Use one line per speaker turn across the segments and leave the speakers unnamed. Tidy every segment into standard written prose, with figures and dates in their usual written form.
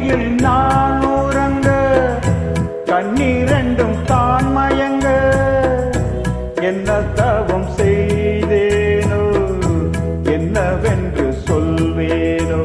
மடியில் நான் உறங்க கண்ணீரண்டும் தான் மயங்க என்ன தவம் செய்தேனோ என்னவென்று சொல்வேனோ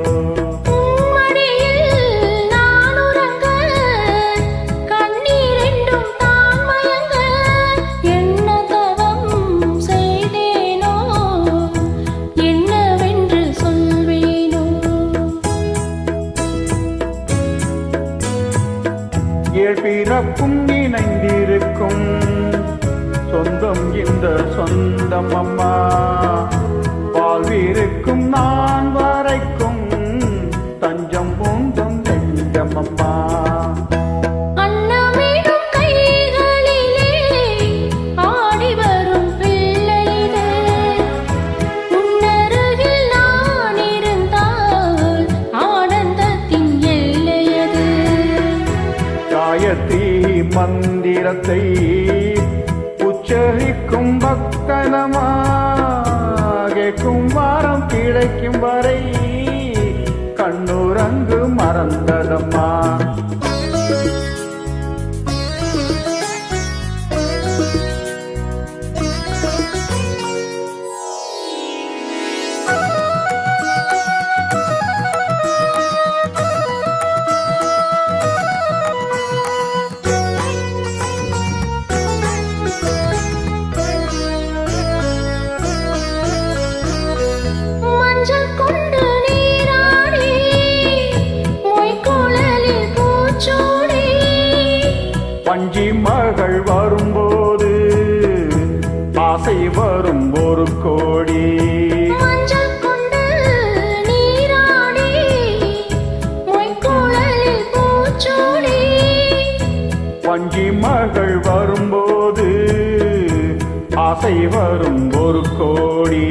பிறப்பும் இணைந்திருக்கும் சொந்தம் இந்த சொந்தம் அம்மா வாழ்விருக்கும் நான் வரைக்கும் தஞ்சம் பூந்தம் நெஞ்சம் அம்மா காயத்ரி மந்திரத்தை உச்சரிக்கும் பக்தனமா கேட்கும் வாரம் கிடைக்கும் வரை கண்ணுரங்கு மறந்ததம்மா பஞ்சி மகள் வரும்போது ஆசை வரும் ஒரு கோடி பஞ்சி மகள் வரும்போது ஆசை வரும் ஒரு கோடி